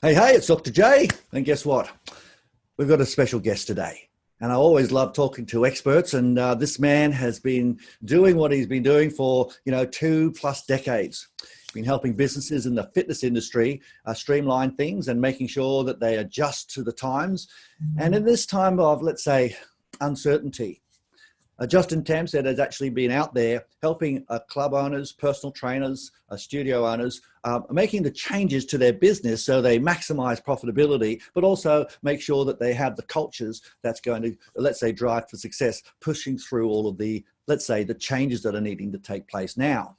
Hey, it's Dr. J. And guess what? We've got a special guest today. And I always love talking to experts. And this man has been doing what he's been doing for, 2+ decades. He's been helping businesses in the fitness industry streamline things and making sure that they adjust to the times. And in this time of, let's say, uncertainty, Justin Tamsett has actually been out there helping club owners, personal trainers, studio owners, making the changes to their business so they maximize profitability, but also make sure that they have the cultures that's going to, let's say, drive for success, pushing through all of the, let's say, the changes that are needing to take place now.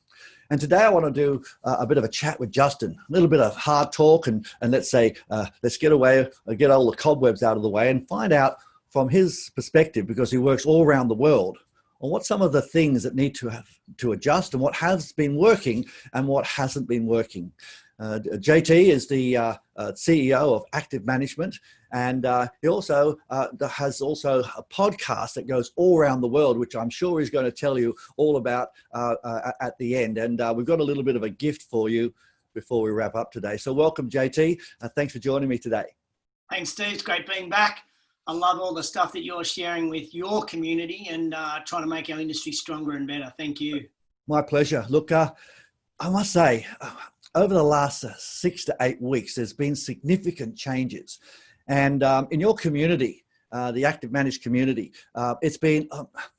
And today I want to do a bit of a chat with Justin, a little bit of hard talk, and let's say, let's get all the cobwebs out of the way and find out from his perspective, because he works all around the world, on what some of the things that need to adjust and what has been working and what hasn't been working. JT is the CEO of Active Management, and he also has a podcast that goes all around the world, which I'm sure he's going to tell you all about at the end. And we've got a little bit of a gift for you before we wrap up today. So welcome, JT. Thanks for joining me today. Thanks, Steve. It's great being back. I love all the stuff that you're sharing with your community and trying to make our industry stronger and better. Thank you. My pleasure. Look, I must say, over the last 6 to 8 weeks, there's been significant changes. And in your community, the Active Managed community, it's been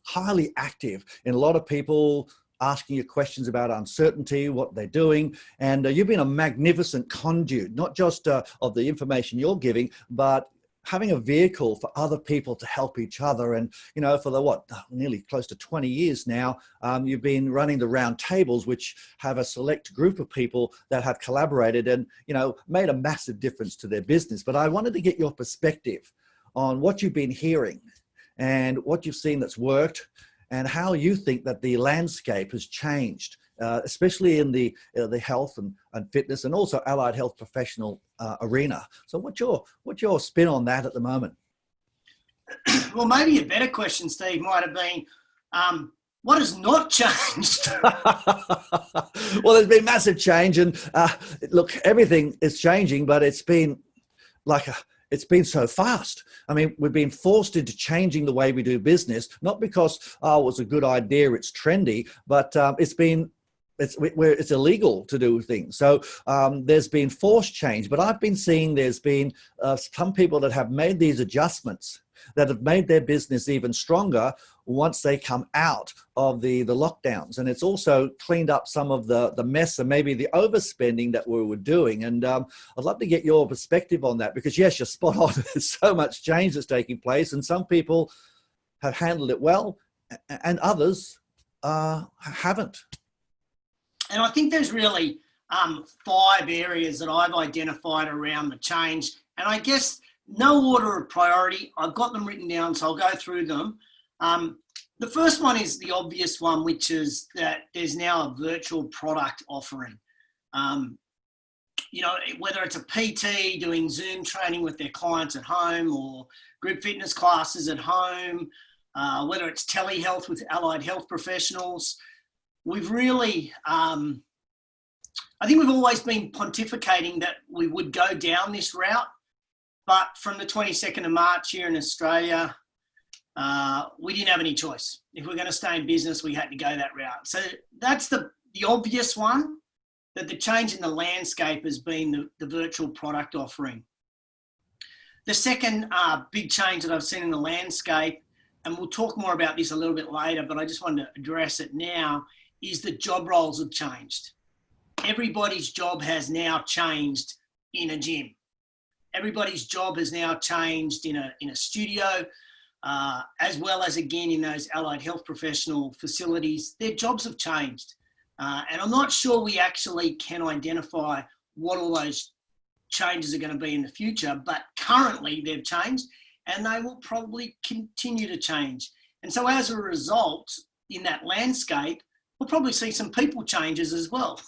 highly active in a lot of people asking you questions about uncertainty, what they're doing. And you've been a magnificent conduit, not just of the information you're giving, but having a vehicle for other people to help each other. And, for the nearly close to 20 years now, you've been running the round tables, which have a select group of people that have collaborated and, made a massive difference to their business. But I wanted to get your perspective on what you've been hearing and what you've seen that's worked and how you think that the landscape has changed, especially in the health and fitness and also allied health professional arena. So what's your spin on that at the moment? Well, maybe a better question, Steve, might have been, what has not changed? Well, there's been massive change, and look, everything is changing, but it's been it's been so fast. I mean, we've been forced into changing the way we do business, not because, it was a good idea, it's trendy, but it's illegal to do things. So there's been forced change, but I've been seeing there's been some people that have made these adjustments that have made their business even stronger once they come out of the lockdowns. And it's also cleaned up some of the mess and maybe the overspending that we were doing. And I'd love to get your perspective on that, because yes, you're spot on. There's so much change that's taking place, and some people have handled it well and others haven't. And I think there's really 5 areas that I've identified around the change. And I guess no order of priority. I've got them written down, so I'll go through them. The first one is the obvious one, which is that there's now a virtual product offering. Whether it's a PT doing Zoom training with their clients at home or group fitness classes at home, whether it's telehealth with allied health professionals. We've really, I think we've always been pontificating that we would go down this route, but from the 22nd of March here in Australia, we didn't have any choice. If we're going to stay in business, we had to go that route. So that's the obvious one, that the change in the landscape has been the virtual product offering. The second big change that I've seen in the landscape, and we'll talk more about this a little bit later, but I just wanted to address it now, is that job roles have changed. Everybody's job has now changed in a gym. Everybody's job has now changed in a studio, as well as, again, in those allied health professional facilities. Their jobs have changed. And I'm not sure we actually can identify what all those changes are going to be in the future, but currently they've changed and they will probably continue to change. And so as a result, in that landscape, we'll probably see some people changes as well,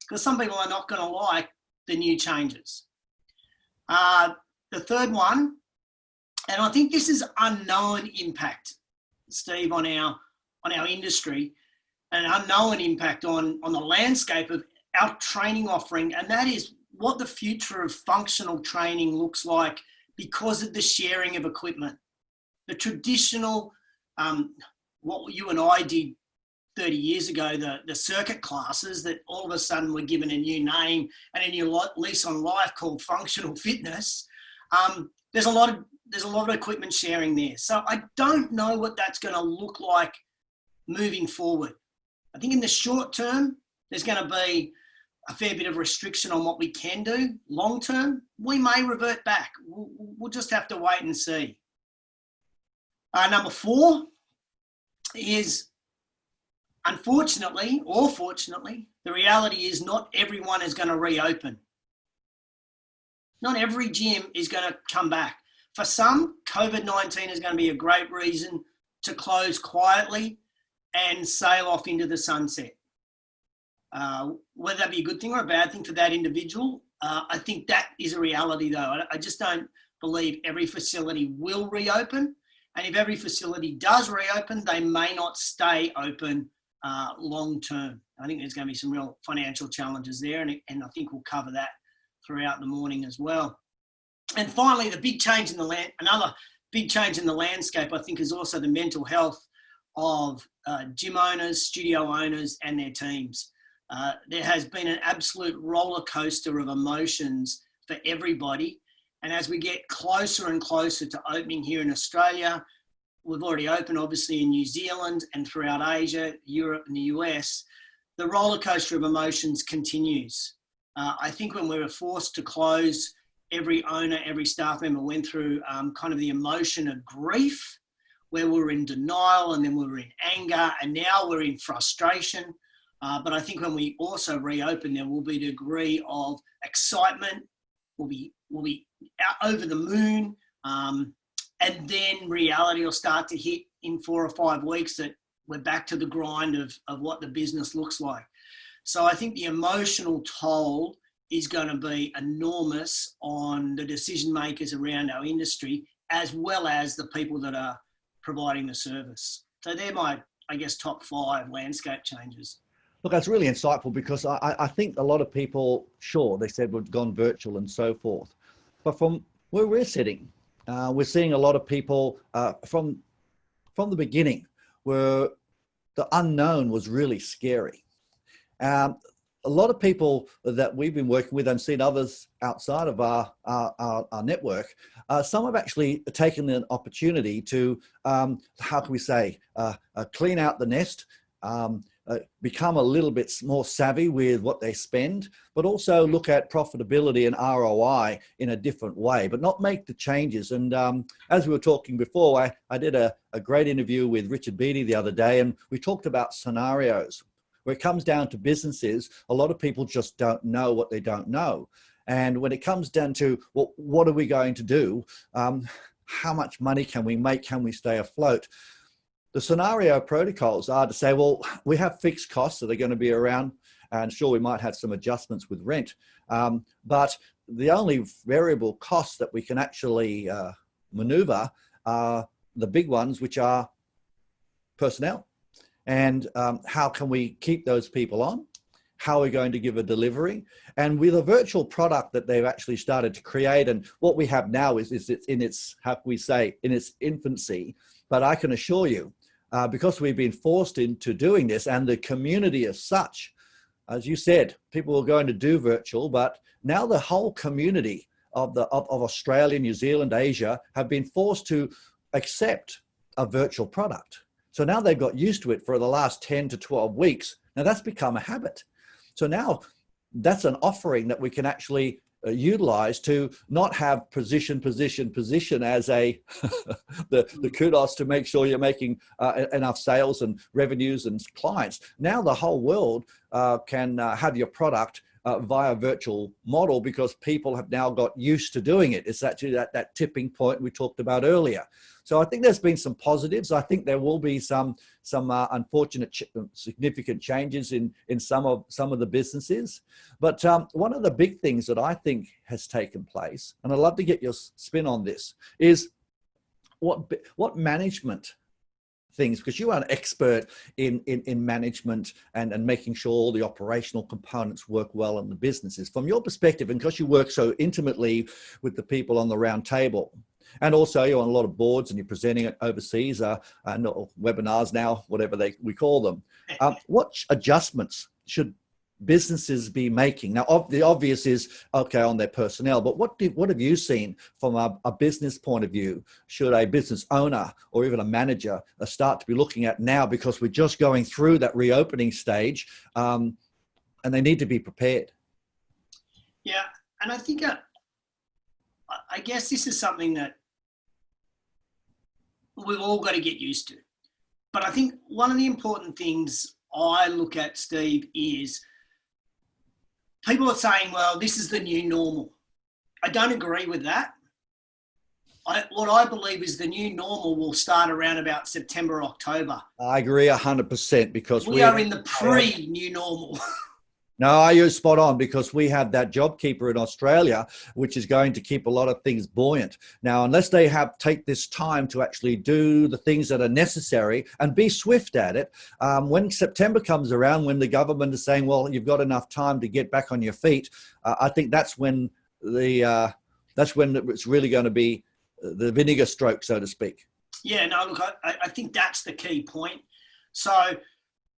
because some people are not going to like the new changes. The third one, and I think this is unknown impact, Steve, on our industry, an unknown impact on the landscape of our training offering, and that is what the future of functional training looks like because of the sharing of equipment. The traditional, what you and I did 30 years ago, the circuit classes that all of a sudden were given a new name and a new lease on life called functional fitness. There's a lot of equipment sharing there. So I don't know what that's going to look like moving forward. I think in the short term, there's going to be a fair bit of restriction on what we can do. Long term, we may revert back. We'll just have to wait and see. Number 4 is, unfortunately or fortunately, the reality is not everyone is going to reopen. Not every gym is going to come back. For some, COVID-19 is going to be a great reason to close quietly and sail off into the sunset. Whether that be a good thing or a bad thing for that individual, I think that is a reality though. I just don't believe every facility will reopen. And if every facility does reopen, they may not stay open long term. I think there's going to be some real financial challenges there, and I think we'll cover that throughout the morning as well. And finally, the big change in another big change in the landscape, I think, is also the mental health of gym owners, studio owners, and their teams. There has been an absolute roller coaster of emotions for everybody. And as we get closer and closer to opening here in Australia, we've already opened obviously in New Zealand and throughout Asia, Europe and the US, the roller coaster of emotions continues. I think when we were forced to close, every owner, every staff member went through kind of the emotion of grief, where we were in denial and then we were in anger and now we're in frustration. But I think when we also reopen, there will be a degree of excitement. We'll be out over the moon. And then reality will start to hit in 4 or 5 weeks that we're back to the grind of what the business looks like. So I think the emotional toll is going to be enormous on the decision makers around our industry, as well as the people that are providing the service. So they're my, I guess, top 5 landscape changes. Look, that's really insightful, because I think a lot of people, sure, they said we've gone virtual and so forth. But from where we're sitting, we're seeing a lot of people from the beginning where the unknown was really scary. A lot of people that we've been working with and seen others outside of our network, some have actually taken the opportunity to, how can we say, clean out the nest, become a little bit more savvy with what they spend, but also look at profitability and ROI in a different way, but not make the changes. And as we were talking before, I did a great interview with Richard Beattie the other day, and we talked about scenarios. Where it comes down to businesses, a lot of people just don't know what they don't know. And when it comes down to, well, what are we going to do? How much money can we make? Can we stay afloat? The scenario protocols are to say, well, we have fixed costs that are going to be around, and sure, we might have some adjustments with rent. But the only variable costs that we can actually maneuver are the big ones, which are personnel. And how can we keep those people on? How are we going to give a delivery? And with a virtual product that they've actually started to create, and what we have now is it's in its, how can we say, in its infancy. But I can assure you, because we've been forced into doing this, and the community as such, as you said, people are going to do virtual, but now the whole community of Australia, New Zealand, Asia have been forced to accept a virtual product. So now they've got used to it for the last 10 to 12 weeks. Now that's become a habit. So now that's an offering that we can actually utilize to not have position as a the kudos to make sure you're making enough sales and revenues and clients. Now the whole world can have your product via virtual model, because people have now got used to doing it. It's actually that tipping point we talked about earlier. So I think there's been some positives. I think there will be some unfortunate significant changes in some of the businesses. But one of the big things that I think has taken place, and I'd love to get your spin on this, is what management things, because you are an expert in management and making sure all the operational components work well in the businesses. From your perspective, and because you work so intimately with the people on the round table, and also you're on a lot of boards and you're presenting it overseas, webinars now, whatever we call them. What adjustments should businesses be making? Now, the obvious is, okay, on their personnel, but what have you seen from a business point of view? Should a business owner or even a manager start to be looking at now, because we're just going through that reopening stage, and they need to be prepared? Yeah, and I think I guess this is something that we've all got to get used to. But I think one of the important things I look at, Steve, is people are saying, well, this is the new normal. I don't agree with that. What I believe is the new normal will start around about September, October. I agree 100%, because we are in the pre-new normal. No, you're spot on, because we have that JobKeeper in Australia, which is going to keep a lot of things buoyant. Now, unless they take this time to actually do the things that are necessary and be swift at it, when September comes around, when the government is saying, well, you've got enough time to get back on your feet, I think that's when it's really going to be the vinegar stroke, so to speak. Yeah, no, look, I think that's the key point. So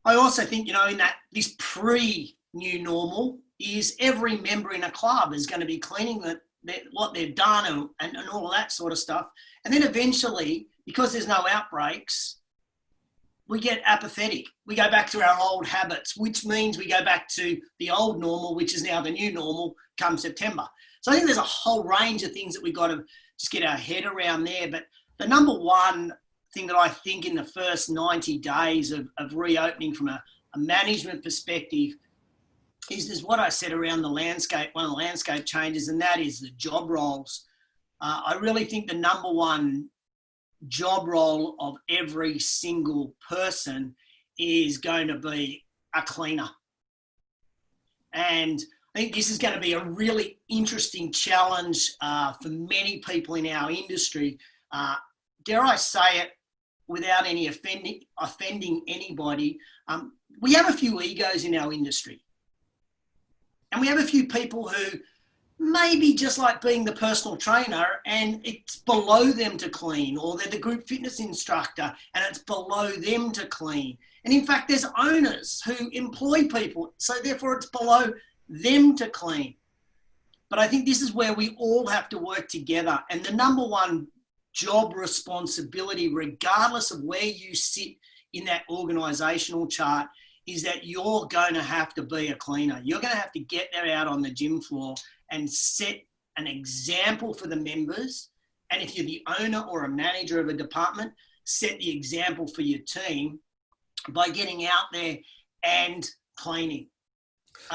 I also think, in that this pre-new normal is every member in a club is going to be cleaning what they've done and all of that sort of stuff. And then eventually, because there's no outbreaks, we get apathetic. We go back to our old habits, which means we go back to the old normal, which is now the new normal come September. So I think there's a whole range of things that we've got to just get our head around there. But the number one thing that I think in the first 90 days of reopening from a management perspective is what I said around the landscape, one of the landscape changes, and that is the job roles. I really think the number one job role of every single person is going to be a cleaner. And I think this is going to be a really interesting challenge for many people in our industry. Dare I say it without any offending anybody, we have a few egos in our industry. And we have a few people who maybe just like being the personal trainer and it's below them to clean, or they're the group fitness instructor and it's below them to clean. And in fact, there's owners who employ people, so therefore it's below them to clean. But I think this is where we all have to work together. And the number one job responsibility, regardless of where you sit in that organisational chart, is that you're going to have to be a cleaner. You're going to have to get there out on the gym floor and set an example for the members. And if you're the owner or a manager of a department, set the example for your team by getting out there and cleaning.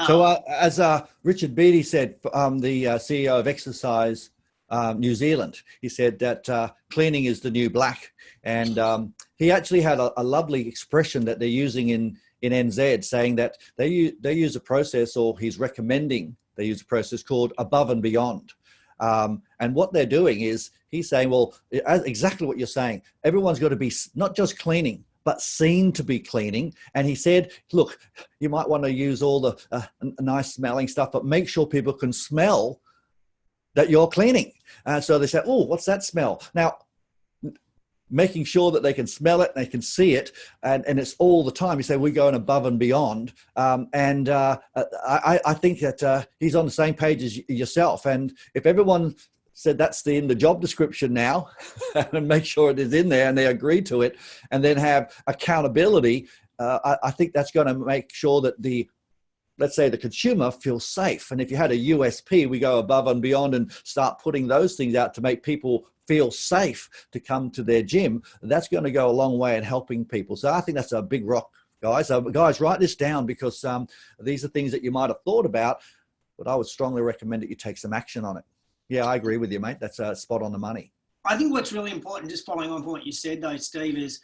So as Richard Beattie said, the CEO of Exercise New Zealand, he said that cleaning is the new black. And he actually had a lovely expression that they're using in NZ, saying that they use a process, or he's recommending they use a process called above and beyond. And what they're doing is, he's saying, well, exactly what you're saying. Everyone's got to be not just cleaning, but seen to be cleaning. And he said, look, you might want to use all the nice smelling stuff, but make sure people can smell that you're cleaning. So they say, oh, what's that smell? Now, making sure that they can smell it, they can see it, and it's all the time. You say, we're going above and beyond. I think that he's on the same page as yourself. And if everyone said that's in the job description now, and make sure it is in there and they agree to it, and then have accountability, I think that's going to make sure that let's say the consumer feels safe. And if you had a USP, we go above and beyond and start putting those things out to make people feel safe to come to their gym. That's going to go a long way in helping people. So I think that's a big rock, guys. Guys, write this down, because these are things that you might have thought about, but I would strongly recommend that you take some action on it. Yeah, I agree with you, mate. That's spot on the money. I think what's really important, just following on from what you said though, Steve, is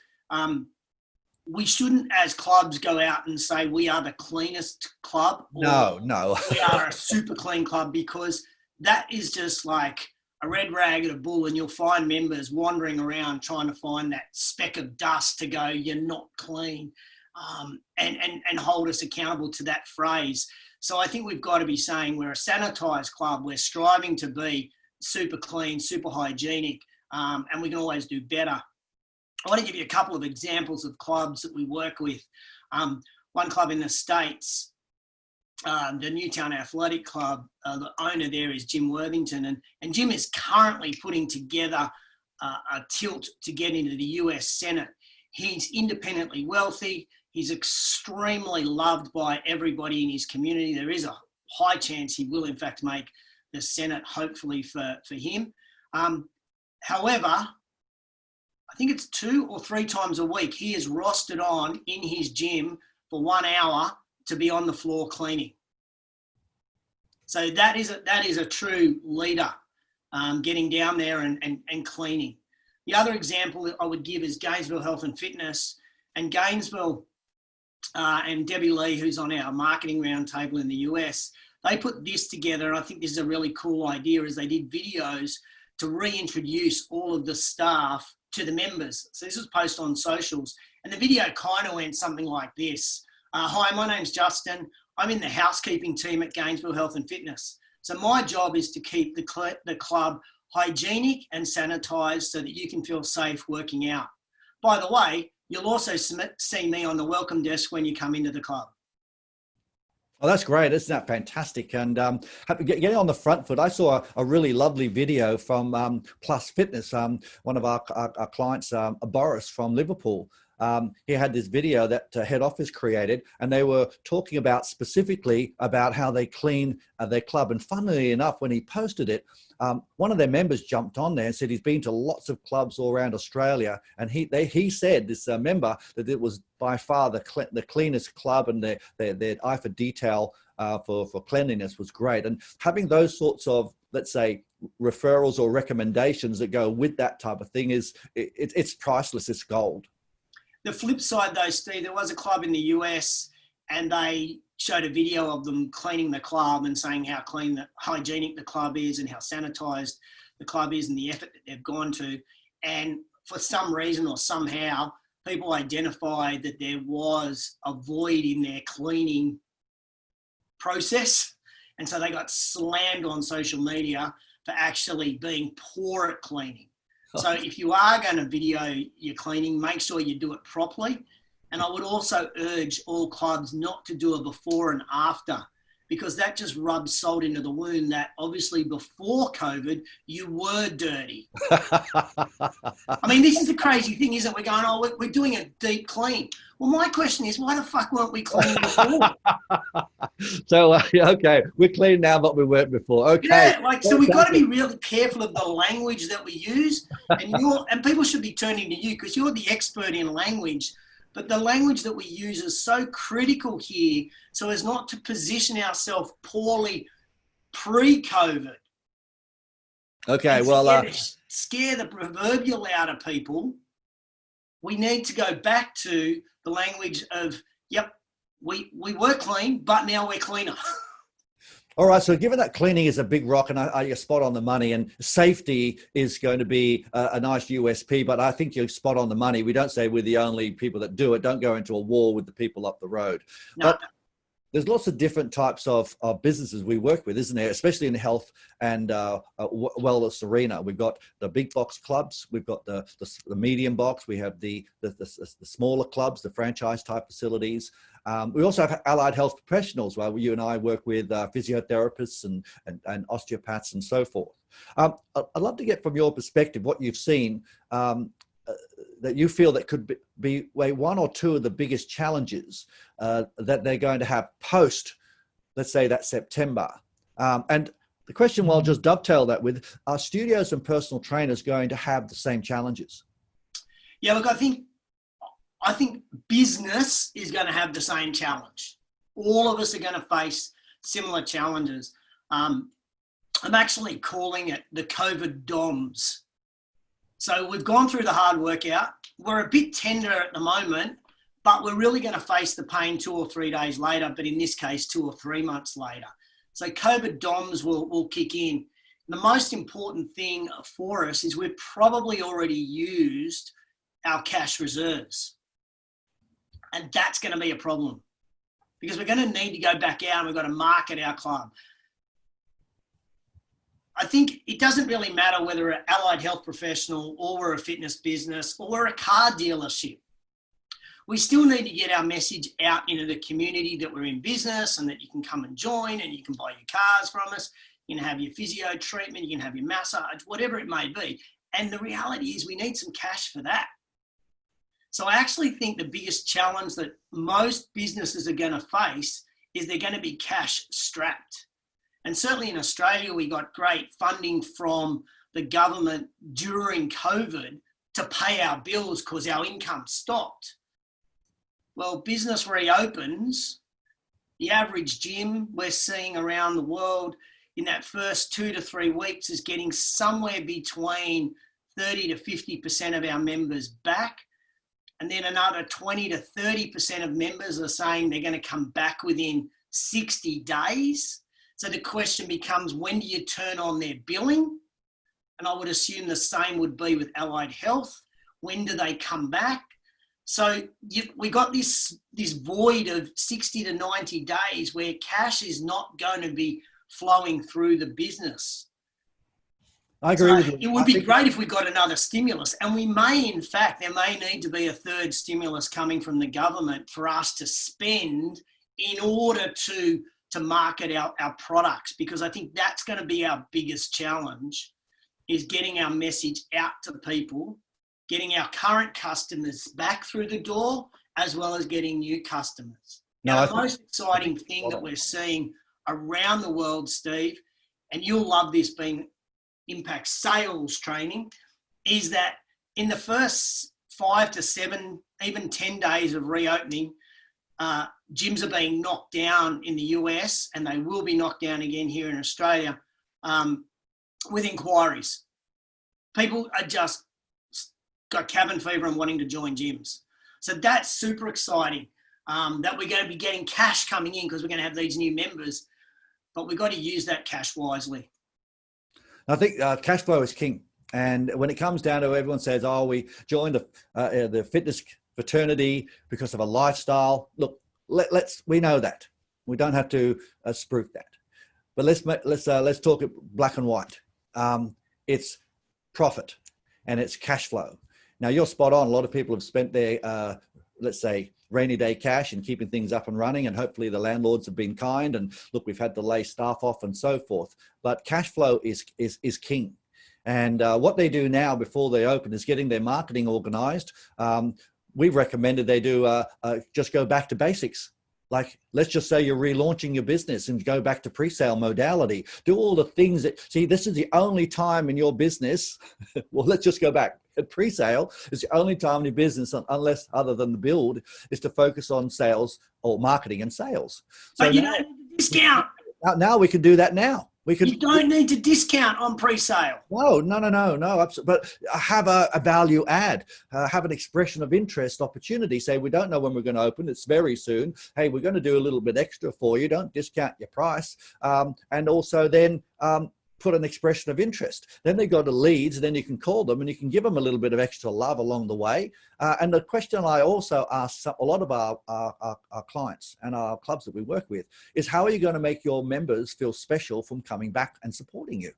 we shouldn't, as clubs, go out and say we are the cleanest club. No. We are a super clean club, because that is just like a red rag at a bull, and you'll find members wandering around trying to find that speck of dust to go, "You're not clean," and hold us accountable to that phrase. So I think we've got to be saying we're a sanitised club. We're striving to be super clean, super hygienic, and we can always do better. I want to give you a couple of examples of clubs that we work with. One club in the States, the Newtown Athletic Club, the owner there is Jim Worthington, and Jim is currently putting together a tilt to get into the US Senate. He's independently wealthy. He's extremely loved by everybody in his community. There is a high chance he will, in fact, make the Senate, hopefully for him. However, I think it's 2 or 3 times a week he is rostered on in his gym for 1 hour to be on the floor cleaning. So that is a true leader, getting down there and cleaning. The other example that I would give is Gainesville Health and Fitness. And Gainesville and Debbie Lee, who's on our marketing roundtable in the US, they put this together. And I think this is a really cool idea, is they did videos to reintroduce all of the staff to the members. So this was posted on socials. And the video kind of went something like this. "Hi, my name's Justin. I'm in the housekeeping team at Gainesville Health and Fitness. So my job is to keep the club hygienic and sanitised so that you can feel safe working out. By the way, you'll also see me on the welcome desk when you come into the club." Oh, that's great. Isn't that fantastic? And getting on the front foot, I saw a really lovely video from Plus Fitness, one of our clients, Boris from Liverpool. He had this video that head office created, and they were talking about specifically about how they clean their club. And funnily enough, when he posted it, one of their members jumped on there and said he's been to lots of clubs all around Australia, and he said, this member, that it was by far the cleanest club, and their eye for detail for cleanliness was great. And having those sorts of, let's say, referrals or recommendations that go with that type of thing it's priceless. It's gold. The flip side though, Steve, there was a club in the US and they showed a video of them cleaning the club and saying how clean, hygienic the club is and how sanitised the club is and the effort that they've gone to. And for some reason or somehow, people identified that there was a void in their cleaning process. And so they got slammed on social media for actually being poor at cleaning. So if you are going to video your cleaning, make sure you do it properly. And I would also urge all clubs not to do a before and after, because that just rubs salt into the wound that obviously before COVID, you were dirty. I mean, this is the crazy thing, isn't it? We're going, "Oh, we're doing a deep clean." Well, my question is, why the fuck weren't we clean before? So, okay, we're clean now, but we weren't before. Okay. Yeah, so we've got to be really careful of the language that we use. And people should be turning to you because you're the expert in language. But the language that we use is so critical here so as not to position ourselves poorly pre-COVID. Okay, Scare the proverbial out of people, we need to go back to the language of, yep, we were clean, but now we're cleaner. All right, so given that cleaning is a big rock, and you're spot on the money, and safety is going to be a nice USP, but I think you're spot on the money. We don't say we're the only people that do it. Don't go into a war with the people up the road. No. But there's lots of different types of businesses we work with, isn't there? Especially in the health and wellness arena. We've got the big box clubs. We've got the medium box. We have the smaller clubs, the franchise type facilities. We also have allied health professionals, where you and I work with physiotherapists and osteopaths and so forth. I'd love to get from your perspective what you've seen that you feel that could be one or two of the biggest challenges that they're going to have post, let's say, that September. And the question, well, just dovetail that with, are studios and personal trainers going to have the same challenges? Yeah, look, I think business is going to have the same challenge. All of us are going to face similar challenges. I'm actually calling it the COVID DOMS. So we've gone through the hard workout. We're a bit tender at the moment, but we're really going to face the pain 2 or 3 days later, but in this case, 2 or 3 months later. So COVID DOMS will kick in. The most important thing for us is we've probably already used our cash reserves. And that's going to be a problem because we're going to need to go back out and we've got to market our club. I think it doesn't really matter whether we're an allied health professional or we're a fitness business or we're a car dealership. We still need to get our message out into the community that we're in business and that you can come and join and you can buy your cars from us. You can have your physio treatment, you can have your massage, whatever it may be. And the reality is we need some cash for that. So I actually think the biggest challenge that most businesses are going to face is they're going to be cash strapped. And certainly in Australia, we got great funding from the government during COVID to pay our bills because our income stopped. Well, business reopens. The average gym we're seeing around the world in that first 2 to 3 weeks is getting somewhere between 30 to 50% of our members back. And then another 20 to 30% of members are saying they're going to come back within 60 days. So the question becomes, when do you turn on their billing? And I would assume the same would be with allied health. When do they come back? So we got this void of 60 to 90 days where cash is not going to be flowing through the business. I agree with you. It would be great if we got another stimulus, and we may, in fact, there may need to be a third stimulus coming from the government for us to spend in order to market our products, because I think that's going to be our biggest challenge, is getting our message out to people, getting our current customers back through the door, as well as getting new customers. Now, the most exciting thing that we're seeing around the world, Steve, and you'll love this being impact sales training, is that in the first 5 to 7, even 10 days of reopening, gyms are being knocked down in the US, and they will be knocked down again here in Australia with inquiries. People are just got cabin fever and wanting to join gyms. So that's super exciting, that we're going to be getting cash coming in because we're going to have these new members, but we've got to use that cash wisely. I think cash flow is king. And when it comes down to everyone says, oh, we joined the fitness fraternity because of a lifestyle. Look, we know that. We don't have to spruik that. But let's talk it black and white. It's profit and it's cash flow. Now, you're spot on. A lot of people have spent their, let's say, rainy day cash and keeping things up and running, and hopefully the landlords have been kind, and look, we've had to lay staff off and so forth. But cash flow is king. And what they do now before they open is getting their marketing organized. We've recommended they do just go back to basics. Like, let's just say you're relaunching your business and go back to pre-sale modality. Do all the things that, see, this is the only time in your business, well, let's just go back. At pre-sale, it's the only time in your business, unless other than the build, is to focus on sales or marketing and sales. So but you don't need to discount. Now we can do that now. You don't need to discount on pre-sale. No. But have a value add, have an expression of interest opportunity. Say, we don't know when we're going to open. It's very soon. Hey, we're going to do a little bit extra for you. Don't discount your price. And also then put an expression of interest. Then they go to leads, and then you can call them and you can give them a little bit of extra love along the way. And the question I also ask a lot of our clients and our clubs that we work with is, how are you going to make your members feel special from coming back and supporting you?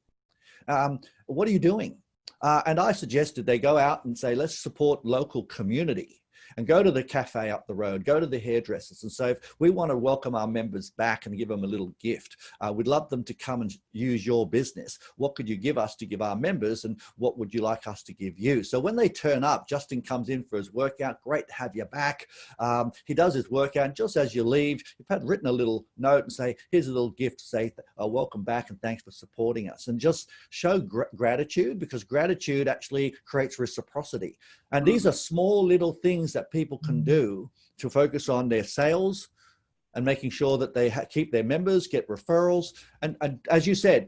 What are you doing? And I suggested they go out and say, let's support local community. And go to the cafe up the road, go to the hairdressers and say, we want to welcome our members back and give them a little gift. We'd love them to come and use your business. What could you give us to give our members, and what would you like us to give you? So when they turn up, Justin comes in for his workout. Great to have you back. He does his workout. Just as you leave, you've had written a little note and say, here's a little gift to say, welcome back and thanks for supporting us. And just show gratitude, because gratitude actually creates reciprocity. And these are small little things that people can do to focus on their sales and making sure that they keep their members, get referrals. And as you said,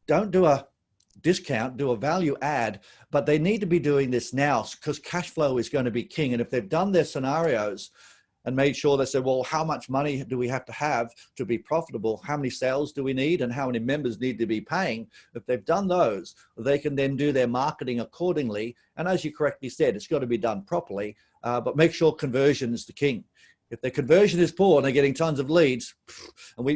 don't do a discount, do a value add, but they need to be doing this now because cash flow is going to be king. And if they've done their scenarios, and made sure they said, well, how much money do we have to be profitable? How many sales do we need? And how many members need to be paying? If they've done those, they can then do their marketing accordingly. And as you correctly said, it's got to be done properly, but make sure conversion is the king. If their conversion is poor and they're getting tons of leads, and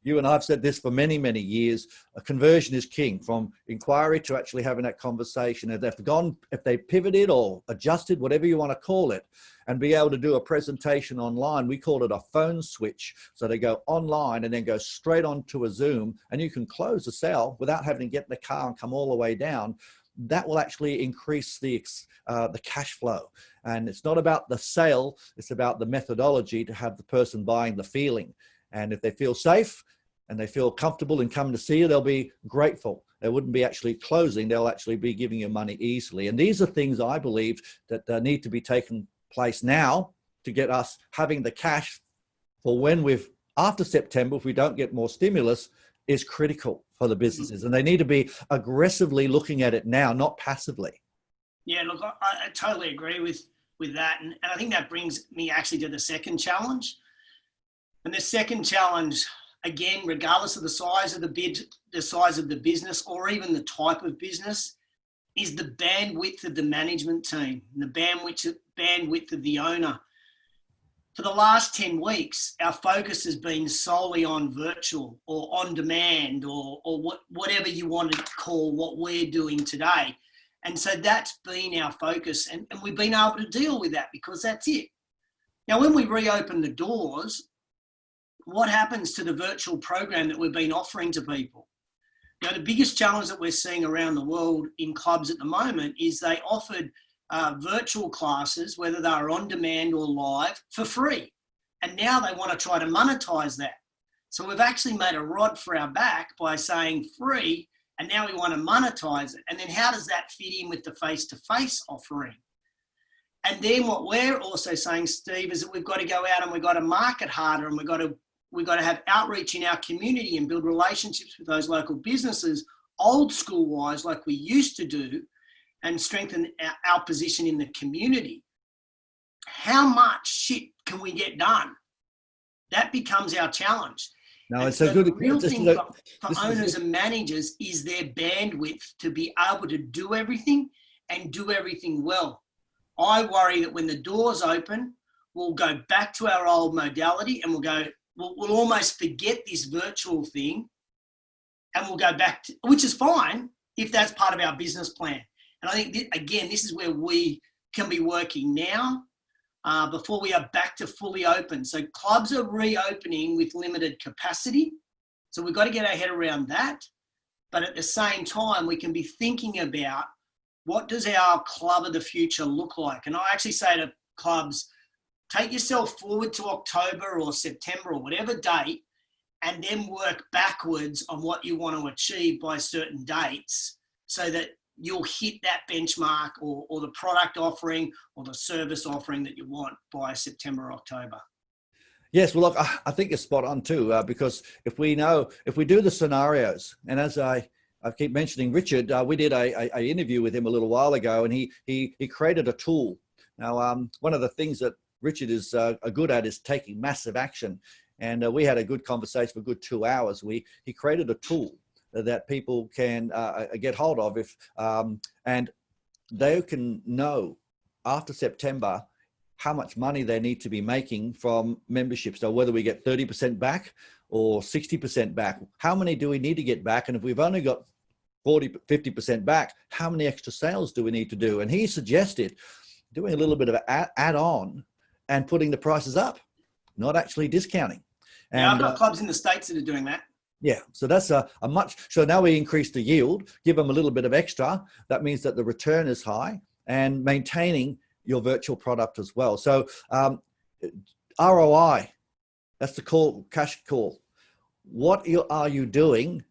you and I've said this for many, many years, a conversion is king, from inquiry to actually having that conversation. If they pivoted or adjusted, whatever you want to call it, and be able to do a presentation online, we call it a phone switch. So they go online and then go straight onto a Zoom, and you can close the sale without having to get in the car and come all the way down. That will actually increase the cash flow. And it's not about the sale, it's about the methodology to have the person buying the feeling. And if they feel safe and they feel comfortable in coming to see you, they'll be grateful. They wouldn't be actually closing, they'll actually be giving you money easily. And these are things I believe that need to be taken place now to get us having the cash for when after September, if we don't get more stimulus, is critical for the businesses. And they need to be aggressively looking at it now, not passively. Yeah, look, I totally agree with that. And I think that brings me actually to the second challenge. And the second challenge, again, regardless of the size of the size of the business, or even the type of business, is the bandwidth of the management team, and the bandwidth of the owner. For the last 10 weeks, our focus has been solely on virtual or on demand or whatever you want to call what we're doing today. And so that's been our focus, and we've been able to deal with that because that's it. Now, when we reopen the doors, what happens to the virtual program that we've been offering to people? Now, the biggest challenge that we're seeing around the world in clubs at the moment is they offered virtual classes, whether they're on demand or live, for free. And now they want to try to monetize that. So we've actually made a rod for our back by saying free, and now we want to monetize it. And then how does that fit in with the face-to-face offering? And then what we're also saying, Steve, is that we've got to go out and we've got to market harder, and we've got to have outreach in our community and build relationships with those local businesses, old school wise, like we used to do, and strengthen our position in the community. How much shit can we get done? That becomes our challenge. No, it's so good. The real thing for owners and managers is their bandwidth to be able to do everything and do everything well. I worry that when the doors open, we'll go back to our old modality, and we'll almost forget this virtual thing, and we'll go back to, which is fine if that's part of our business plan. And I think, again, this is where we can be working now before we are back to fully open. So clubs are reopening with limited capacity. So we've got to get our head around that. But at the same time, we can be thinking about, what does our club of the future look like? And I actually say to clubs, take yourself forward to October or September or whatever date, and then work backwards on what you want to achieve by certain dates, so that you'll hit that benchmark or the product offering or the service offering that you want by September, October. Yes, well, look, I think you're spot on too, because if we do the scenarios, and as I keep mentioning Richard, we did a interview with him a little while ago, and he created a tool. Now, one of the things that Richard is good at is taking massive action. And we had a good conversation for a good 2 hours. He created a tool that people can get hold of and they can know after September how much money they need to be making from memberships. So whether we get 30% back or 60% back, how many do we need to get back? And if we've only got 50% back, how many extra sales do we need to do? And he suggested doing a little bit of an add-on and putting the prices up, not actually discounting. And yeah, I've got clubs in the States that are doing that. Yeah, so that's so now we increase the yield, give them a little bit of extra. That means that the return is high, and maintaining your virtual product as well. So ROI, that's the cash call. What are you doing,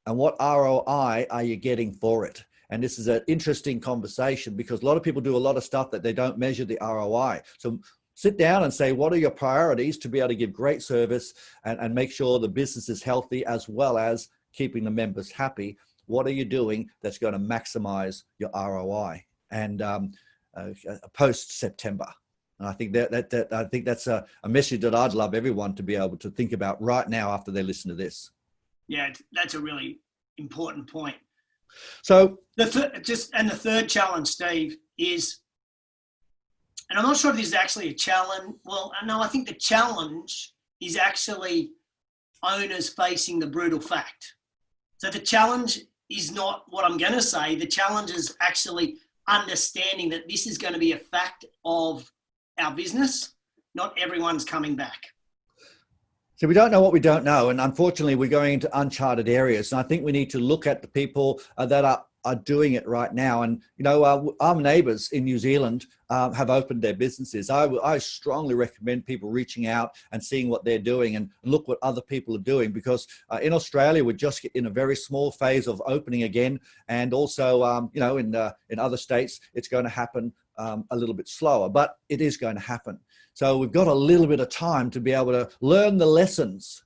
and what ROI are you getting for it? And this is an interesting conversation, because a lot of people do a lot of stuff that they don't measure the ROI. So sit down and say, what are your priorities to be able to give great service and make sure the business is healthy, as well as keeping the members happy? What are you doing that's going to maximize your ROI and post-September? And I think I think that's a message that I'd love everyone to be able to think about right now after they listen to this. Yeah, that's a really important point. So the third challenge, Steve, is, and I'm not sure if this is actually a challenge. Well, no, I think the challenge is actually owners facing the brutal fact. So the challenge is not what I'm going to say. The challenge is actually understanding that this is going to be a fact of our business. Not everyone's coming back. So we don't know what we don't know. And unfortunately, we're going into uncharted areas. And I think we need to look at the people that are doing it right now. And, you know, our neighbours in New Zealand have opened their businesses. I strongly recommend people reaching out and seeing what they're doing and look what other people are doing, because in Australia, we're just in a very small phase of opening again. And also, you know, in other states, it's going to happen a little bit slower, but it is going to happen. So we've got a little bit of time to be able to learn the lessons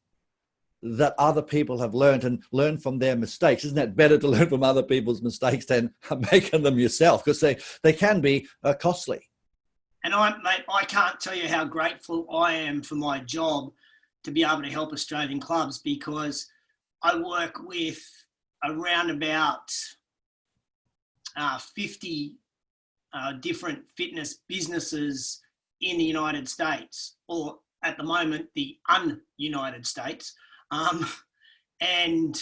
that other people have learned and learn from their mistakes. Isn't that better to learn from other people's mistakes than making them yourself? Because they can be costly. And mate, I can't tell you how grateful I am for my job to be able to help Australian clubs, because I work with around about 50 different fitness businesses in the United States, or at the moment, the un-United States. And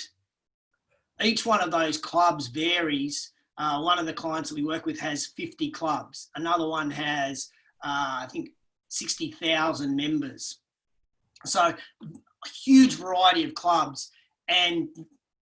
each one of those clubs varies. One of the clients that we work with has 50 clubs. Another one has, I think, 60,000 members. So a huge variety of clubs. And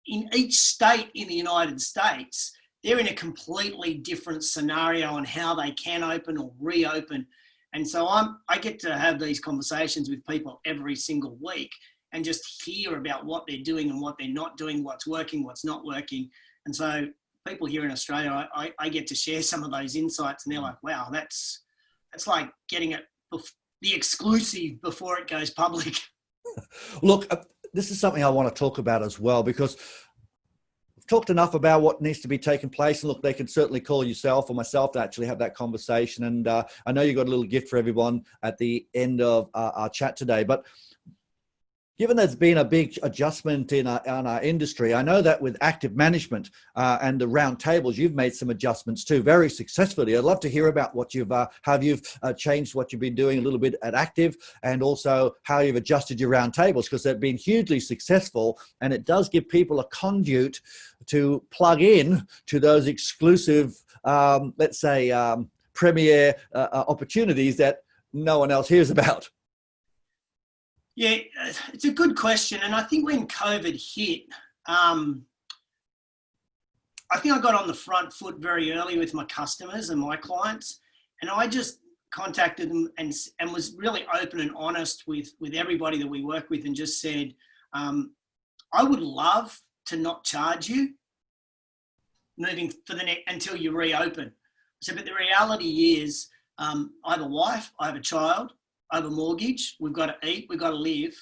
in each state in the United States, they're in a completely different scenario on how they can open or reopen. And so I get to have these conversations with people every single week and just hear about what they're doing and what they're not doing, what's working, what's not working. And so people here in Australia, I get to share some of those insights, and they're like, wow, that's like getting it, the exclusive before it goes public. Look, this is something I want to talk about as well, because we've talked enough about what needs to be taking place. And look, they can certainly call yourself or myself to actually have that conversation. And I know you've got a little gift for everyone at the end of our chat today. But given there's been a big adjustment in our industry, I know that with active management and the round tables, you've made some adjustments too, very successfully. I'd love to hear about what you've changed, what you've been doing a little bit at Active, and also how you've adjusted your round tables, because they've been hugely successful, and it does give people a conduit to plug in to those exclusive, let's say, premier opportunities that no one else hears about. Yeah, it's a good question. And I think when COVID hit, I think I got on the front foot very early with my customers and my clients. And I just contacted them and was really open and honest with everybody that we work with, and just said, I would love to not charge you moving for the next until you reopen. I said, but the reality is, I have a wife, I have a child, I have a mortgage, we've got to eat, we've got to live.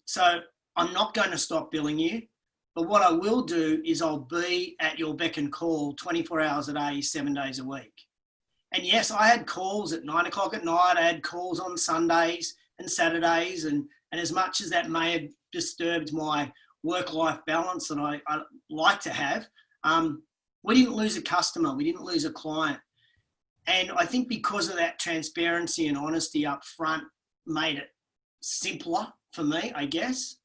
So I'm not going to stop billing you. But what I will do is I'll be at your beck and call 24 hours a day, 7 days a week. And yes, I had calls at 9 o'clock at night. I had calls on Sundays and Saturdays. And as much as that may have disturbed my work-life balance that I like to have, we didn't lose a customer. We didn't lose a client. And I think because of that transparency and honesty up front made it simpler for me, I guess,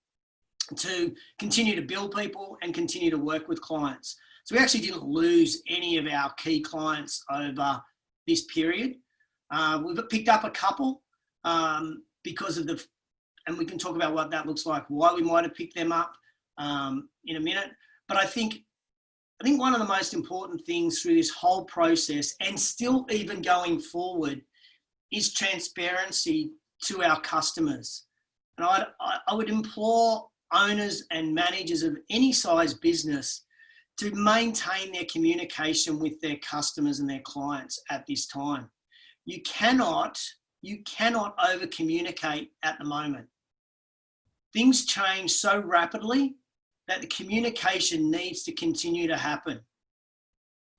to continue to bill people and continue to work with clients. So we actually didn't lose any of our key clients over this period. We've picked up a couple because of and we can talk about what that looks like, why we might have picked them up in a minute. But I think one of the most important things through this whole process, and still even going forward, is transparency to our customers. And I would implore owners and managers of any size business to maintain their communication with their customers and their clients at this time. You cannot over communicate at the moment. Things change so rapidly that the communication needs to continue to happen.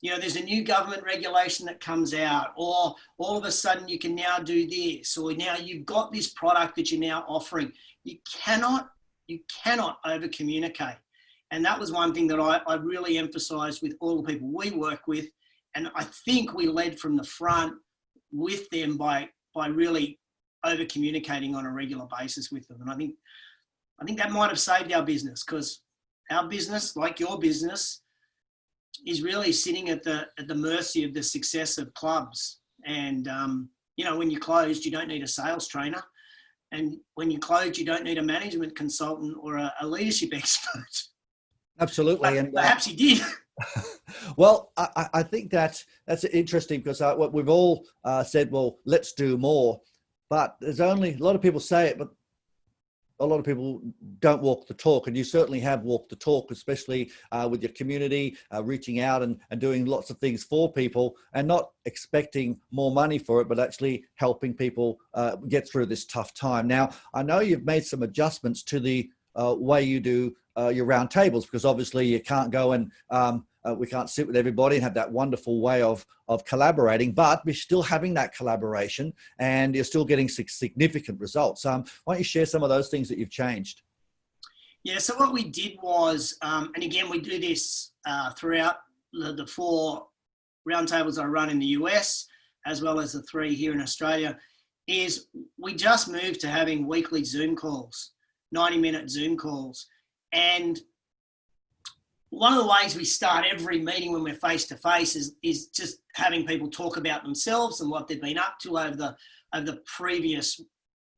you know, there's a new government regulation that comes out, or all of a sudden you can now do this, or now you've got this product that you're now offering. You cannot over communicate. And that was one thing that I really emphasized with all the people we work with. And I think we led from the front with them by really over communicating on a regular basis with them. And I think that might have saved our business, because our business, like your business, is really sitting at the mercy of the success of clubs. And, you know, when you're closed, you don't need a sales trainer. And when you're closed, you don't need a management consultant or a leadership expert. Absolutely. But and perhaps you did. Well, I think that's interesting, because what we've all said, well, let's do more. But there's only, a lot of people say it, but a lot of people don't walk the talk. And you certainly have walked the talk, especially with your community, reaching out and doing lots of things for people, and not expecting more money for it, but actually helping people get through this tough time. Now, I know you've made some adjustments to the way you do your round tables, because obviously you can't go and we can't sit with everybody and have that wonderful way of collaborating, but we're still having that collaboration and you're still getting significant results. Why don't you share some of those things that you've changed? Yeah, so what we did was, and again, we do this throughout the 4 roundtables I run in the US, as well as the 3 here in Australia, is we just moved to having weekly Zoom calls, 90-minute Zoom calls. And one of the ways we start every meeting when we're face-to-face is just having people talk about themselves and what they've been up to over the previous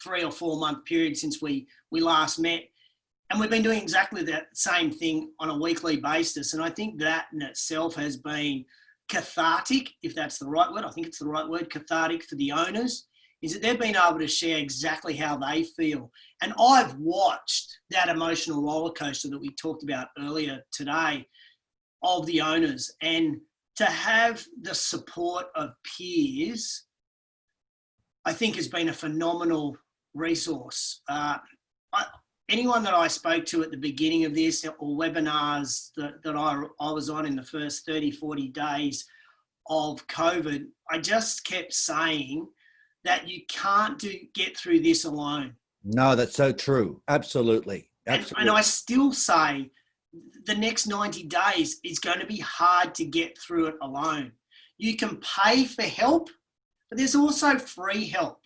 3 or 4 month period since we last met. And we've been doing exactly that same thing on a weekly basis. And I think that in itself has been cathartic, if that's the right word. I think it's the right word, cathartic, for the owners, is that they've been able to share exactly how they feel. And I've watched that emotional roller coaster that we talked about earlier today of the owners, and to have the support of peers, I think has been a phenomenal resource. Anyone that I spoke to at the beginning of this, or webinars that I was on in the first 30, 40 days of COVID, I just kept saying that you can't get through this alone. No, that's so true. Absolutely. Absolutely. And I still say the next 90 days is going to be hard to get through it alone. You can pay for help, but there's also free help.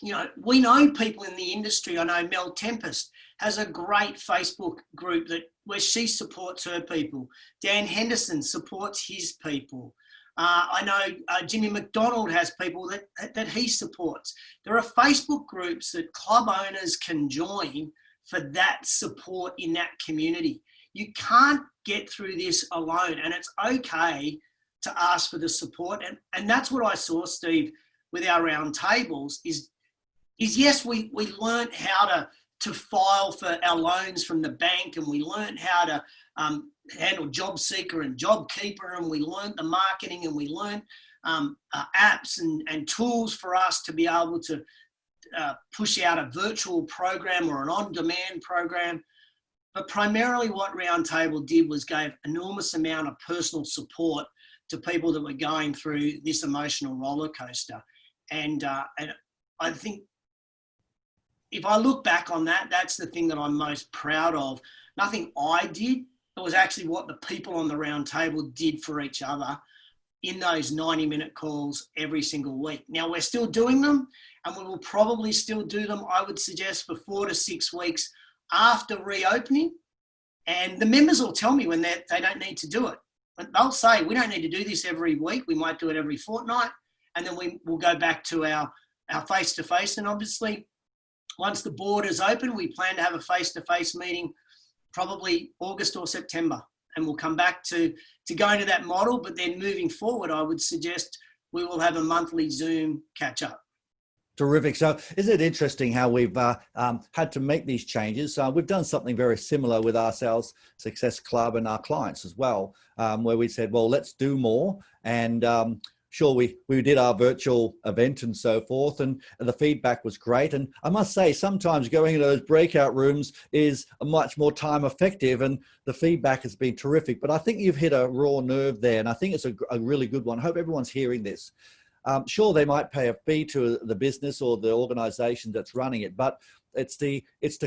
You know, we know people in the industry. I know Mel Tempest has a great Facebook group where she supports her people. Dan Henderson supports his people. I know Jimmy McDonald has people that he supports. There are Facebook groups that club owners can join for that support in that community. You can't get through this alone, and it's okay to ask for the support. And that's what I saw, Steve, with our round tables is yes, we learned how to file for our loans from the bank, and we learned how to handle Job Seeker and Job Keeper, and we learned the marketing, and we learned apps and tools for us to be able to push out a virtual program or an on-demand program. But primarily what Roundtable did was gave enormous amount of personal support to people that were going through this emotional roller coaster. And I think if I look back on that, that's the thing that I'm most proud of. Nothing I did. It was actually what the people on the round table did for each other in those 90-minute calls every single week. Now, we're still doing them, and we will probably still do them, I would suggest, for 4 to 6 weeks after reopening. And the members will tell me when they don't need to do it. But they'll say, we don't need to do this every week. We might do it every fortnight. And then we'll go back to our face-to-face. And obviously, once the borders open, we plan to have a face-to-face meeting probably August or September. And we'll come back to going to that model. But then moving forward, I would suggest we will have a monthly Zoom catch-up. Terrific. So isn't it interesting how we've had to make these changes? We've done something very similar with our Sales Success Club and our clients as well, where we said, well, let's do more and sure, we did our virtual event and so forth, and the feedback was great. And I must say, sometimes going into those breakout rooms is much more time effective, and the feedback has been terrific. But I think you've hit a raw nerve there, and I think it's a really good one. I hope everyone's hearing this. Sure, they might pay a fee to the business or the organization that's running it, but it's the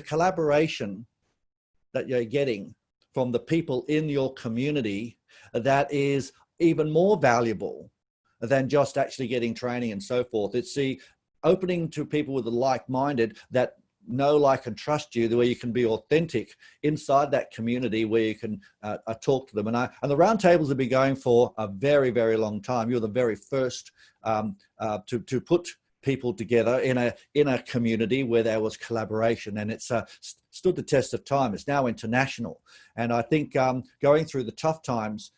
collaboration that you're getting from the people in your community that is even more valuable than just actually getting training and so forth. It's the opening to people with the like-minded that know, like, and trust you, the way you can be authentic inside that community where you can talk to them. And the roundtables have been going for a very, very long time. You're the very first to put people together in a community where there was collaboration, and it's stood the test of time. It's now international. And I think going through the tough times,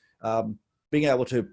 being able to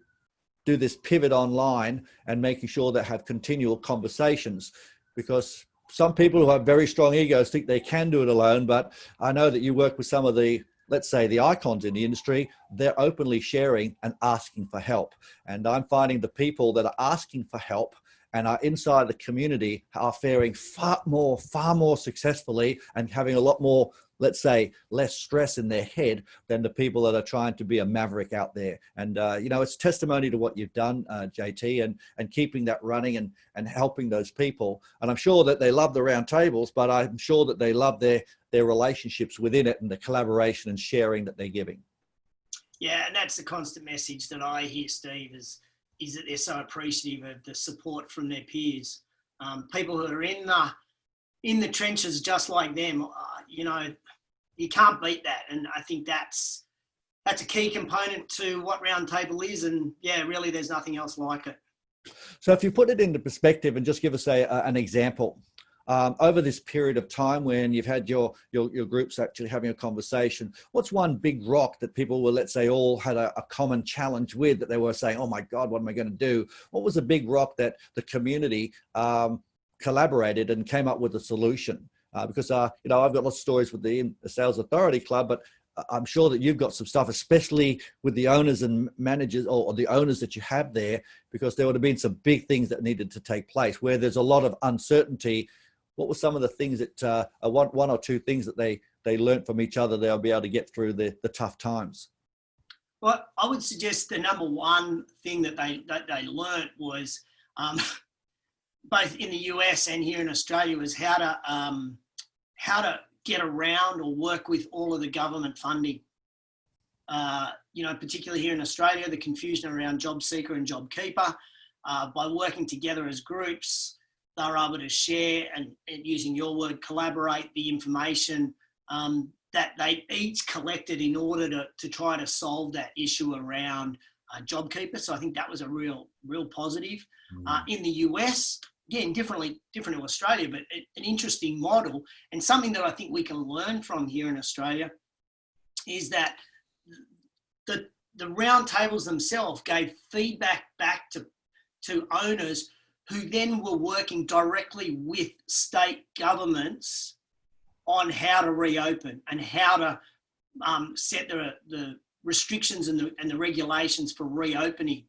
do this pivot online and making sure they have continual conversations, because some people who have very strong egos think they can do it alone, but I know that you work with some of the, let's say, the icons in the industry. They're openly sharing and asking for help. And I'm finding the people that are asking for help and are inside the community are faring far more successfully and having a lot more, let's say, less stress in their head than the people that are trying to be a maverick out there. And, it's testimony to what you've done, JT, and keeping that running and helping those people. And I'm sure that they love the round tables, but I'm sure that they love their relationships within it and the collaboration and sharing that they're giving. Yeah, and that's the constant message that I hear, Steve, is that they're so appreciative of the support from their peers. People who are in the trenches just like them, you can't beat that. And I think that's a key component to what Roundtable is. And yeah, really, there's nothing else like it. So if you put it into perspective and just give us an example, over this period of time when you've had your groups actually having a conversation, what's one big rock that people were, let's say, all had a common challenge with, that they were saying, oh my God, what am I going to do? What was a big rock that the community collaborated and came up with a solution? Because, I've got lots of stories with the Sales Authority Club, but I'm sure that you've got some stuff, especially with the owners and managers or the owners that you have there, because there would have been some big things that needed to take place where there's a lot of uncertainty. What were some of the things that one or two things that they learned from each other they'll be able to get through the tough times? Well, I would suggest the number one thing that they learned was both in the US and here in Australia was how to get around or work with all of the government funding. Particularly here in Australia, the confusion around job seeker and job keeper. By working together as groups, they were able to share and using your word, collaborate the information that they each collected in order to try to solve that issue around JobKeeper. So I think that was a real positive. In the US, again, different to Australia, but an interesting model, and something that I think we can learn from here in Australia is that the roundtables themselves gave feedback back to owners who then were working directly with state governments on how to reopen and how to set the restrictions and the regulations for reopening.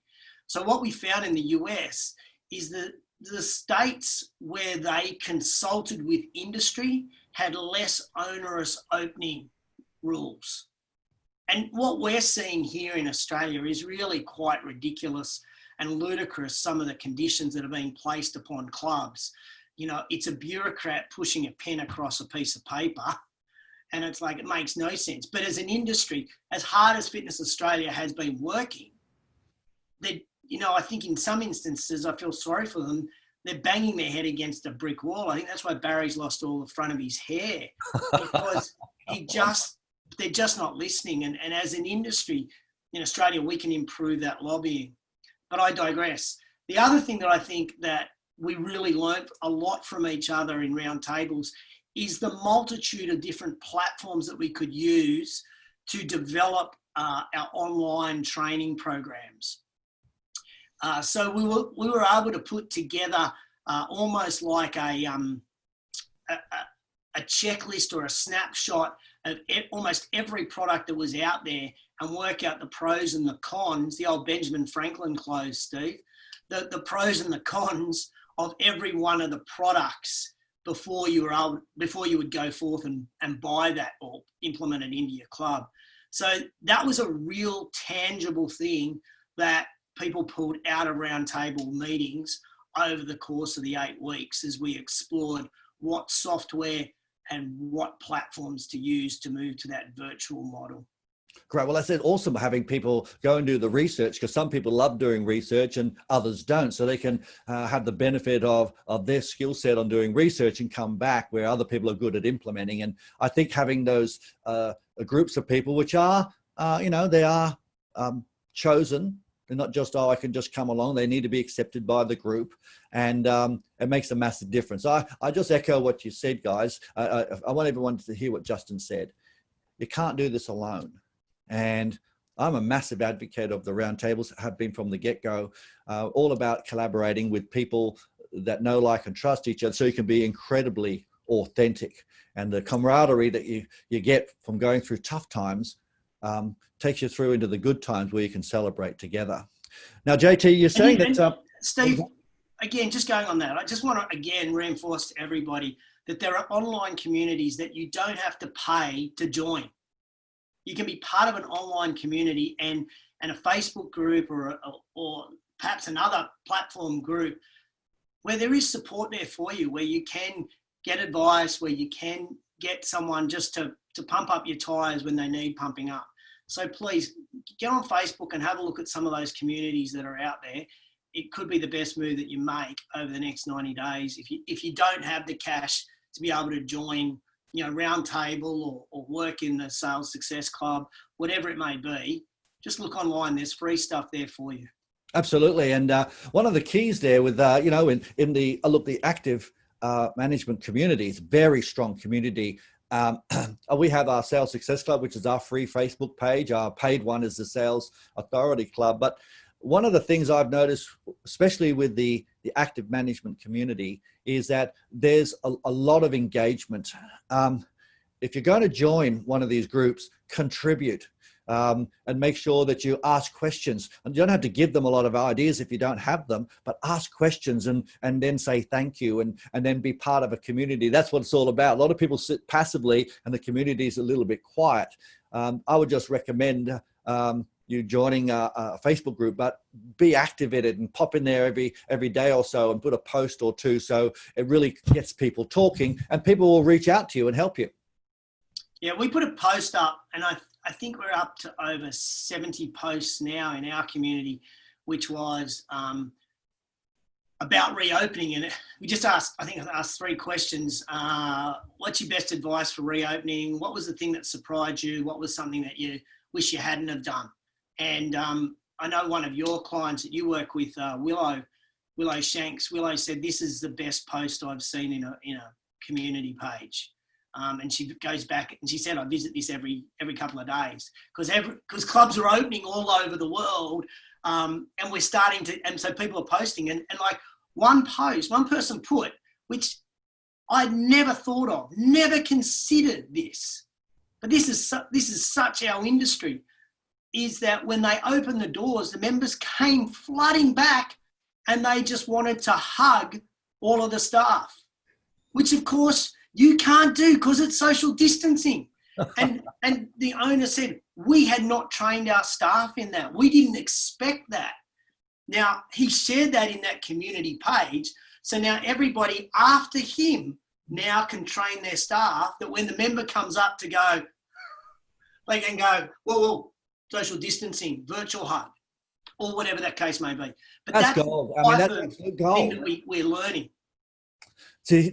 So what we found in the US is that the states where they consulted with industry had less onerous opening rules. And what we're seeing here in Australia is really quite ridiculous and ludicrous, some of the conditions that are being placed upon clubs. It's a bureaucrat pushing a pen across a piece of paper, and it's like, it makes no sense. But as an industry, as hard as Fitness Australia has been working, I think in some instances, I feel sorry for them. They're banging their head against a brick wall. I think that's why Barry's lost all the front of his hair, because they're just not listening. And as an industry in Australia, we can improve that lobbying. But I digress. The other thing that I think that we really learned a lot from each other in roundtables is the multitude of different platforms that we could use to develop our online training programs. So we were able to put together almost like a checklist or a snapshot of almost every product that was out there and work out the pros and the cons, the old Benjamin Franklin close, Steve. the pros and the cons of every one of the products before you would go forth and buy that or implement it into your club. So that was a real tangible thing that people pulled out of roundtable meetings over the course of the 8 weeks as we explored what software and what platforms to use to move to that virtual model. Great. Well, that's awesome having people go and do the research, because some people love doing research and others don't. So they can have the benefit of their skill set on doing research and come back where other people are good at implementing. And I think having those groups of people, which are, they are chosen. They're not just, I can just come along. They need to be accepted by the group, and it makes a massive difference. I just echo what you said, guys. I want everyone to hear what Justin said. You can't do this alone. And I'm a massive advocate of the roundtables, have been from the get-go, all about collaborating with people that know, like, and trust each other, so you can be incredibly authentic. And the camaraderie that you get from going through tough times takes you through into the good times where you can celebrate together. Now, JT, you're saying that... Steve, again, just going on that, I just want to, again, reinforce to everybody that there are online communities that you don't have to pay to join. You can be part of an online community and a Facebook group or perhaps another platform group where there is support there for you, where you can get advice, where you can get someone just to pump up your tires when they need pumping up. So please get on Facebook and have a look at some of those communities that are out there. It could be the best move that you make over the next 90 days. If you don't have the cash to be able to join, roundtable or work in the sales success club, whatever it may be, just look online. There's free stuff there for you. Absolutely. And one of the keys there with, in the active management community, it's a very strong community. We have our Sales Success Club, which is our free Facebook page. Our paid one is the Sales Authority Club. But one of the things I've noticed, especially with the active management community, is that there's a lot of engagement. If you're going to join one of these groups, contribute and make sure that you ask questions. And you don't have to give them a lot of ideas if you don't have them, but ask questions and then say thank you and then be part of a community. That's what it's all about. A lot of people sit passively and the community is a little bit quiet. I would just recommend you joining a Facebook group, but be active in it and pop in there every day or so and put a post or two, so it really gets people talking and people will reach out to you and help you. Yeah, we put a post up, and I think we're up to over 70 posts now in our community, which was about reopening. And we just asked 3 questions. What's your best advice for reopening? What was the thing that surprised you? What was something that you wish you hadn't have done? And I know one of your clients that you work with, Willow Shanks. Willow said, "This is the best post I've seen in a community page." And she goes back and she said, "I visit this every couple of days because clubs are opening all over the world, and we're starting to, and so people are posting and like one person put, which I'd never thought of, never considered this, but this is such our industry, is that when they opened the doors, the members came flooding back and they just wanted to hug all of the staff, which of course you can't do because it's social distancing. And the owner said, we had not trained our staff in that. We didn't expect that. Now, he shared that in that community page. So now everybody after him now can train their staff that when the member comes up to go, they can go, whoa, social distancing, virtual hug, or whatever that case may be. But that's gold. I mean, that's the thing that we're learning. See,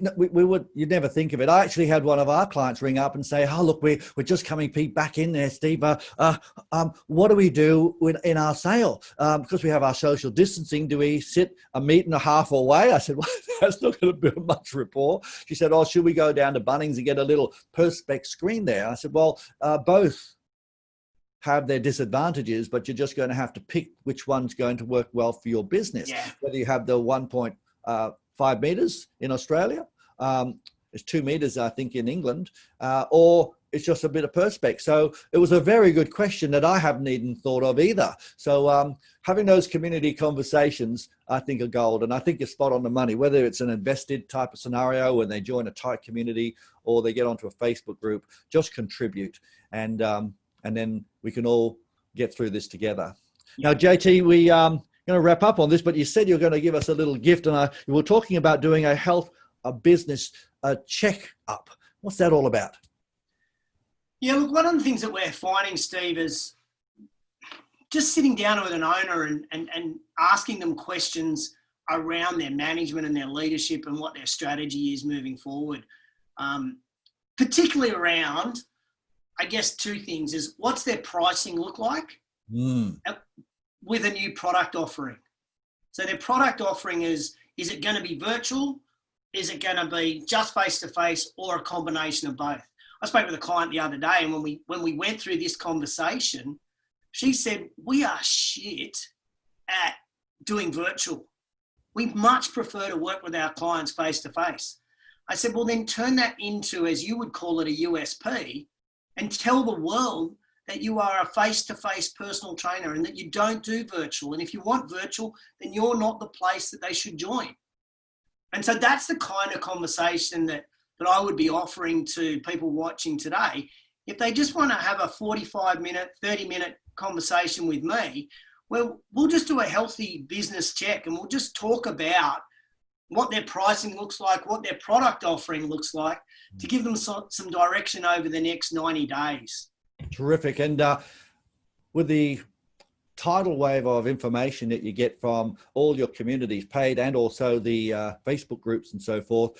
you'd never think of it. I actually had one of our clients ring up and say, "Oh, look, we're just coming back in there, Steve. What do we do in our sale? Because we have our social distancing, do we sit a metre and a half away?" I said, "Well, that's not going to build much rapport." She said, "Oh, should we go down to Bunnings and get a little perspex screen there?" I said, "Well, both have their disadvantages, but you're just going to have to pick which one's going to work well for your business." Yeah. Whether you have the 1.5 meters in Australia, it's 2 meters, I think, in England, or it's just a bit of perspex. So it was a very good question that I haven't even thought of either. So having those community conversations, I think, are gold. And I think you're spot on the money, whether it's an invested type of scenario when they join a tight community or they get onto a Facebook group, just contribute. And then we can all get through this together. Now, JT, we going to wrap up on this, but you said you're going to give us a little gift, and we were talking about doing a business check-up. What's that all about? Yeah, look, one of the things that we're finding, Steve, is just sitting down with an owner and asking them questions around their management and their leadership and what their strategy is moving forward. Particularly around, I guess, two things is what's their pricing look like with a new product offering. So their product offering is it going to be virtual? Is it going to be just face-to-face or a combination of both? I spoke with a client the other day, and when we went through this conversation, she said, we are shit at doing virtual. We much prefer to work with our clients face-to-face. I said, well, then turn that into, as you would call it, a USP, and tell the world that you are a face-to-face personal trainer and that you don't do virtual. And if you want virtual, then you're not the place that they should join. And so that's the kind of conversation that I would be offering to people watching today. If they just want to have a 45-minute, 30-minute conversation with me, well, we'll just do a healthy business check and we'll just talk about what their pricing looks like, what their product offering looks like, to give them some direction over the next 90 days. Terrific. And with the tidal wave of information that you get from all your communities, paid and also the Facebook groups and so forth,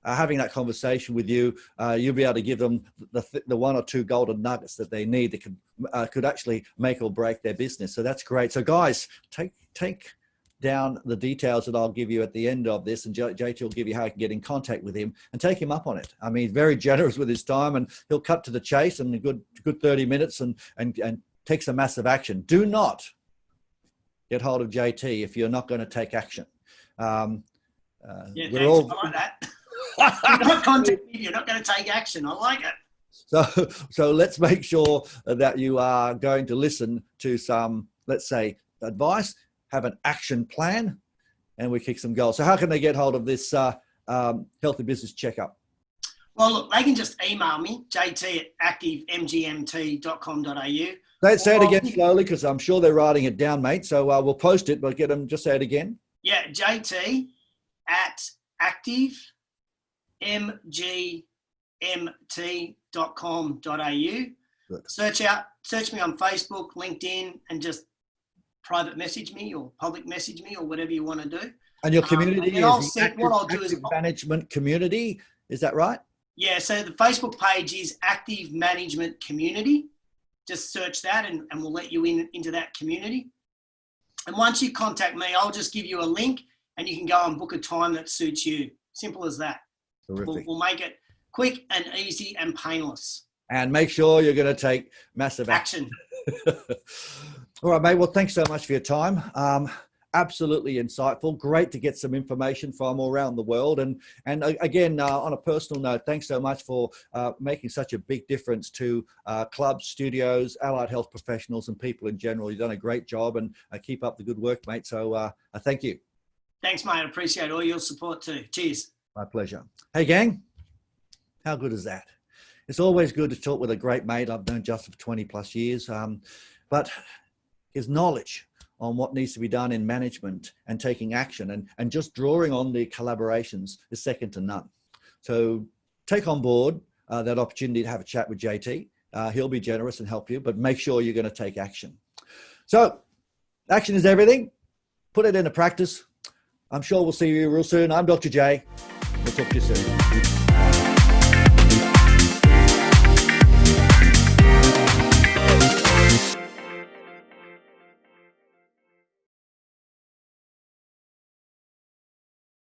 having that conversation with you, you'll be able to give them the one or two golden nuggets that they need that could actually make or break their business. So that's great. So guys, take down the details that I'll give you at the end of this, and JT will give you how you can get in contact with him and take him up on it. I mean, he's very generous with his time, and he'll cut to the chase in a good 30 minutes and take some massive action. Do not get hold of JT if you're not going to take action. Yeah, thanks. I like that. You're not contacting me, you're not going to take action. I like it. So let's make sure that you are going to listen to some, let's say, advice, have an action plan, and we kick some goals. So how can they get hold of this healthy business checkup? Well, look, they can just email me, jt@activemgmt.com.au. Say it again slowly, because I'm sure they're writing it down, mate. So we'll post it, but get them, just say it again. Yeah, jt@activemgmt.com.au. Search me on Facebook, LinkedIn, and just private message me or public message me or whatever you want to do. And your community is the active management community. Is that right? Yeah. So the Facebook page is Active Management Community. Just search that and we'll let you into that community. And once you contact me, I'll just give you a link and you can go and book a time that suits you. Simple as that. We'll make it quick and easy and painless. And make sure you're going to take massive action. All right, mate. Well, thanks so much for your time. Absolutely insightful. Great to get some information from all around the world. And again, on a personal note, thanks so much for making such a big difference to clubs, studios, allied health professionals, and people in general. You've done a great job, and keep up the good work, mate. So thank you. Thanks, mate. I appreciate all your support too. Cheers. My pleasure. Hey, gang. How good is that? It's always good to talk with a great mate I've known Justin for 20 plus years. But his knowledge on what needs to be done in management and taking action and just drawing on the collaborations is second to none. So take on board that opportunity to have a chat with JT. He'll be generous and help you, but make sure you're going to take action. So action is everything. Put it into practice. I'm sure we'll see you real soon. I'm Dr. J. We'll talk to you soon.